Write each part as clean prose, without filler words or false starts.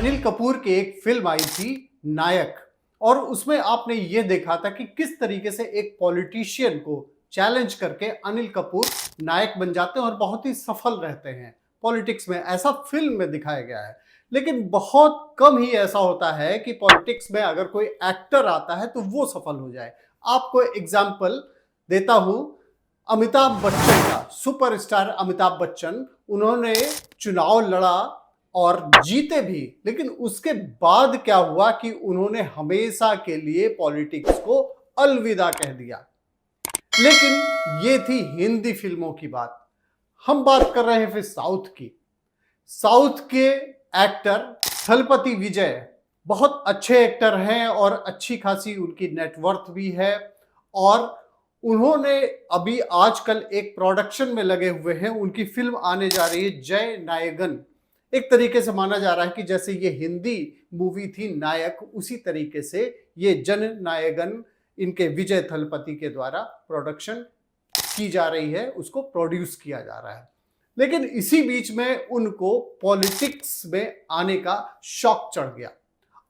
अनिल कपूर की एक फिल्म आई थी नायक। और उसमें आपने ये देखा था कि किस तरीके से एक पॉलिटिशियन को चैलेंज करके अनिल कपूर नायक बन जाते हैं और बहुत ही सफल रहते हैं पॉलिटिक्स में। ऐसा फिल्म में दिखाया गया है। लेकिन बहुत कम ही ऐसा होता है कि पॉलिटिक्स में अगर कोई एक्टर आता है तो वो सफल हो जाए। आपको एग्जाम्पल देता हूं अमिताभ बच्चन का। सुपरस्टार अमिताभ बच्चन, उन्होंने चुनाव लड़ा और जीते भी, लेकिन उसके बाद क्या हुआ कि उन्होंने हमेशा के लिए पॉलिटिक्स को अलविदा कह दिया। लेकिन ये थी हिंदी फिल्मों की बात। हम बात कर रहे हैं फिर साउथ की। साउथ के एक्टर थलपति विजय बहुत अच्छे एक्टर हैं और अच्छी खासी उनकी नेटवर्थ भी है। और उन्होंने अभी आजकल एक प्रोडक्शन में लगे हुए हैं। उनकी फिल्म आने जा रही है जय नायगन। एक तरीके से माना जा रहा है कि जैसे ये हिंदी मूवी थी नायक, उसी तरीके से ये जन नायगन इनके विजय थलपति के द्वारा प्रोडक्शन की जा रही है, उसको प्रोड्यूस किया जा रहा है। लेकिन इसी बीच में उनको पॉलिटिक्स में आने का शौक चढ़ गया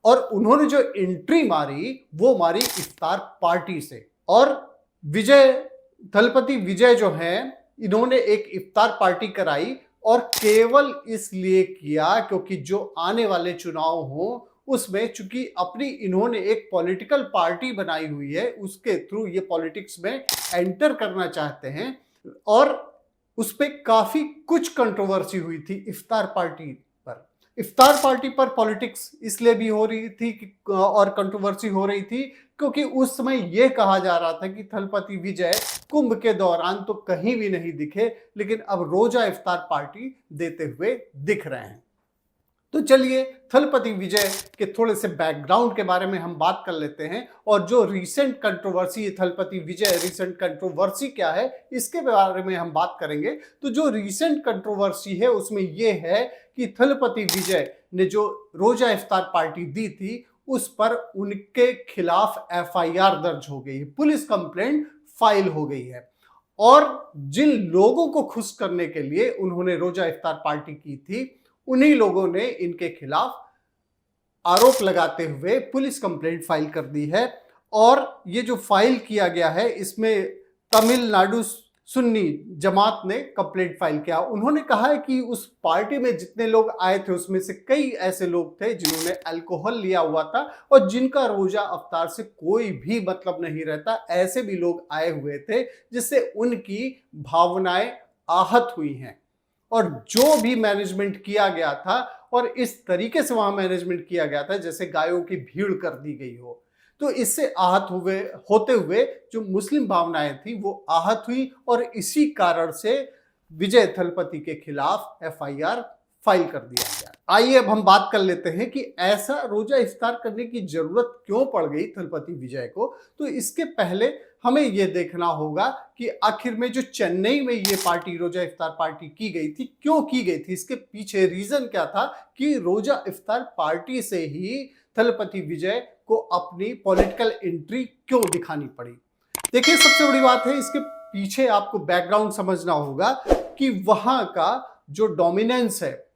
और उन्होंने जो एंट्री मारी वो मारी इफ्तार पार्टी से। और विजय थलपति विजय जो हैं, इन्होंने एक इफ्तार पार्टी कराई और केवल इसलिए किया क्योंकि जो आने वाले चुनाव हो उसमें चूंकि अपनी इन्होंने एक पॉलिटिकल पार्टी बनाई हुई है, उसके थ्रू ये पॉलिटिक्स में एंटर करना चाहते हैं। और उस पर काफी कुछ कंट्रोवर्सी हुई थी इफ्तार पार्टी पर। इफ्तार पार्टी पर पॉलिटिक्स इसलिए भी हो रही थी और कंट्रोवर्सी हो रही थी क्योंकि उस समय यह कहा जा रहा था कि थलपति विजय कुंभ के दौरान तो कहीं भी नहीं दिखे, लेकिन अब रोजा इफ्तार पार्टी देते हुए दिख रहे हैं। तो चलिए थलपति विजय के थोड़े से बैकग्राउंड के बारे में हम बात कर लेते हैं और जो रीसेंट कंट्रोवर्सी थलपति विजय, रीसेंट कंट्रोवर्सी क्या है इसके बारे में हम बात करेंगे। तो जो रीसेंट कंट्रोवर्सी है उसमें यह है कि थलपति विजय ने जो रोजा इफ्तार पार्टी दी थी उस पर उनके खिलाफ एफआईआर दर्ज हो गई है, पुलिस कंप्लेंट फाइल हो गई है। और जिन लोगों को खुश करने के लिए उन्होंने रोजा इफ्तार पार्टी की थी, उन्हीं लोगों ने इनके खिलाफ आरोप लगाते हुए पुलिस कंप्लेंट फाइल कर दी है। और ये जो फाइल किया गया है इसमें तमिलनाडु सुन्नी जमात ने कंप्लेंट फाइल किया। उन्होंने कहा है कि उस पार्टी में जितने लोग आए थे उसमें से कई ऐसे लोग थे जिन्होंने अल्कोहल लिया हुआ था और जिनका रोजा अफ्तार से कोई भी मतलब नहीं रहता। ऐसे भी लोग आए हुए थे जिससे उनकी भावनाएं आहत हुई हैं। और जो भी मैनेजमेंट किया गया था और इस तरीके से वहां मैनेजमेंट किया गया था जैसे गायों की भीड़ कर दी गई हो, तो इससे आहत होते हुए जो मुस्लिम भावनाएं थी वो आहत हुई और इसी कारण से विजय थलपति के खिलाफ एफआईआर फाइल कर दिया गया। आइए अब हम बात कर लेते हैं कि ऐसा रोजा इफ्तार करने की जरूरत क्यों पड़ गई थलपति विजय को। तो इसके पहले हमें यह देखना होगा कि आखिर में जो चेन्नई में ये पार्टी रोजा इफ्तार पार्टी की गई थी, क्यों की गई थी, इसके पीछे रीजन क्या था कि रोजा इफ्तार पार्टी से ही थलपति विजय को अपनी पॉलिटिकल एंट्री क्यों दिखानी पड़ी। देखिए सबसे बड़ी बात है, इसके पीछे आपको बैकग्राउंड समझना होगा कि वहां का जो डोमिनेंस है,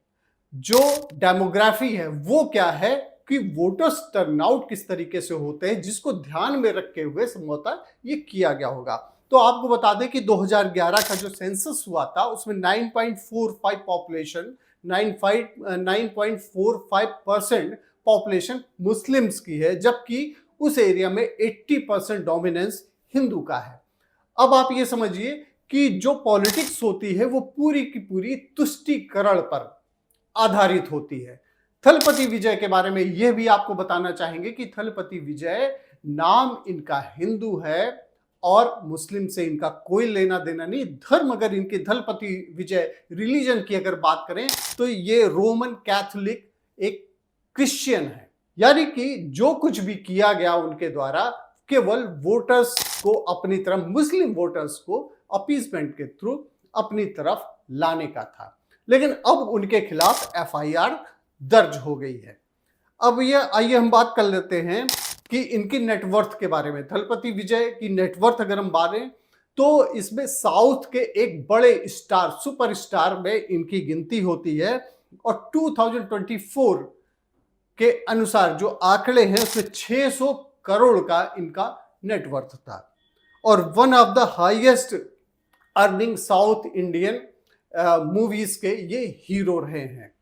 जो डेमोग्राफी है, वो क्या है कि वोटर्स टर्नआउट किस तरीके से होते हैं, जिसको ध्यान में रखते हुए संभवतः ये किया गया होगा। तो आपको बता दें कि 2011 का जो सेंसस हुआ था उसमें 9.45 पॉपुलेशन 9.45% पॉपुलेशन मुस्लिम्स की है, जबकि उस एरिया में 80% डोमिनेंस हिंदू का है। अब आप ये समझिए कि जो पॉलिटिक्स होती है वो पूरी की पूरी तुष्टीकरण पर आधारित होती है। थलपति विजय के बारे में यह भी आपको बताना चाहेंगे कि थलपति विजय नाम इनका हिंदू है और मुस्लिम से इनका कोई लेना देना नहीं। धर्म अगर इनके थलपति विजय रिलीजन की अगर बात करें तो ये रोमन कैथोलिक एक क्रिश्चियन है। यानी कि जो कुछ भी किया गया उनके द्वारा केवल वोटर्स को अपनी तरफ, मुस्लिम वोटर्स को अपीसमेंट के थ्रू अपनी तरफ लाने का था। लेकिन अब उनके खिलाफ एफआईआर दर्ज हो गई है। अब ये आइए हम बात कर लेते हैं कि इनकी नेटवर्थ के बारे में। थलपति विजय की नेटवर्थ अगर हम बातें तो इसमें साउथ के एक बड़े स्टार, सुपरस्टार में इनकी गिनती होती है। और 2024 के अनुसार जो आंकड़े हैं उसमें 600 करोड़ का इनका नेटवर्थ था और one of the highest earning south Indian movies के ये हीरो रहे हैं।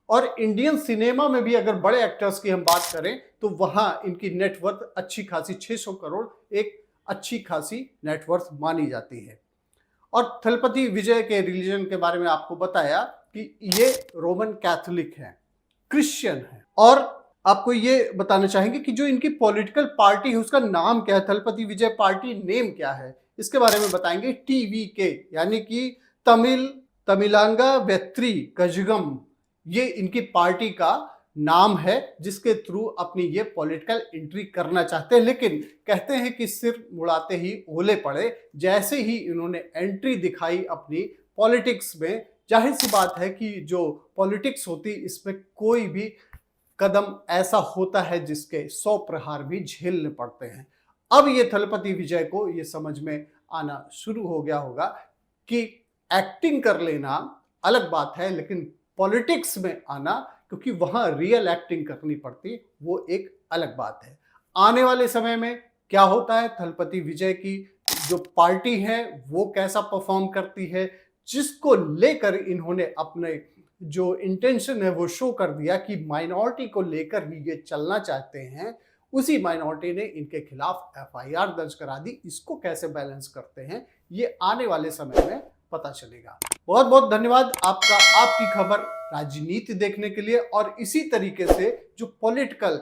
और इंडियन सिनेमा में भी अगर बड़े एक्टर्स की हम बात करें तो वहां इनकी नेटवर्थ अच्छी खासी 600 करोड़ एक अच्छी खासी नेटवर्थ मानी जाती है। और थलपति विजय के रिलीजन के बारे में आपको बताया कि ये रोमन कैथोलिक हैं, क्रिश्चियन हैं। और आपको ये बताना चाहेंगे कि जो इनकी पॉलिटिकल पार्टी है उसका नाम क्या है, थलपति विजय पार्टी नेम क्या है, इसके बारे में बताएंगे। टीवीके यानी कि तमिलांगा वेत्री कजगम, ये इनकी पार्टी का नाम है जिसके थ्रू अपनी ये पॉलिटिकल एंट्री करना चाहते हैं। लेकिन कहते हैं कि सिर मुड़ाते ही ओले पड़े, जैसे ही इन्होंने एंट्री दिखाई अपनी पॉलिटिक्स में, जाहिर सी बात है कि जो पॉलिटिक्स होती इसमें कोई भी कदम ऐसा होता है जिसके 100 प्रहार भी झेलने पड़ते हैं। अब ये थलपति विजय को ये समझ में आना शुरू हो गया होगा कि एक्टिंग कर लेना अलग बात है, लेकिन पॉलिटिक्स में आना, क्योंकि वहां रियल एक्टिंग करनी पड़ती, वो एक अलग बात है। आने वाले समय में क्या होता है, थलपति विजय की जो पार्टी है वो कैसा परफॉर्म करती है, जिसको लेकर इन्होंने अपने जो इंटेंशन है वो शो कर दिया कि माइनॉरिटी को लेकर ही ये चलना चाहते हैं, उसी माइनॉरिटी ने इनके खिलाफ एफआईआर दर्ज करा दी। इसको कैसे बैलेंस करते हैं ये आने वाले समय में पता चलेगा। बहुत बहुत धन्यवाद आपका, आपकी खबर राजनीति देखने के लिए। और इसी तरीके से जो पॉलिटिकल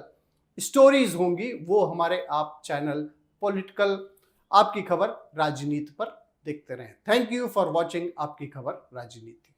स्टोरीज होंगी वो हमारे आप चैनल पॉलिटिकल आपकी खबर राजनीति पर देखते रहें। थैंक यू फॉर वॉचिंग आपकी खबर राजनीति।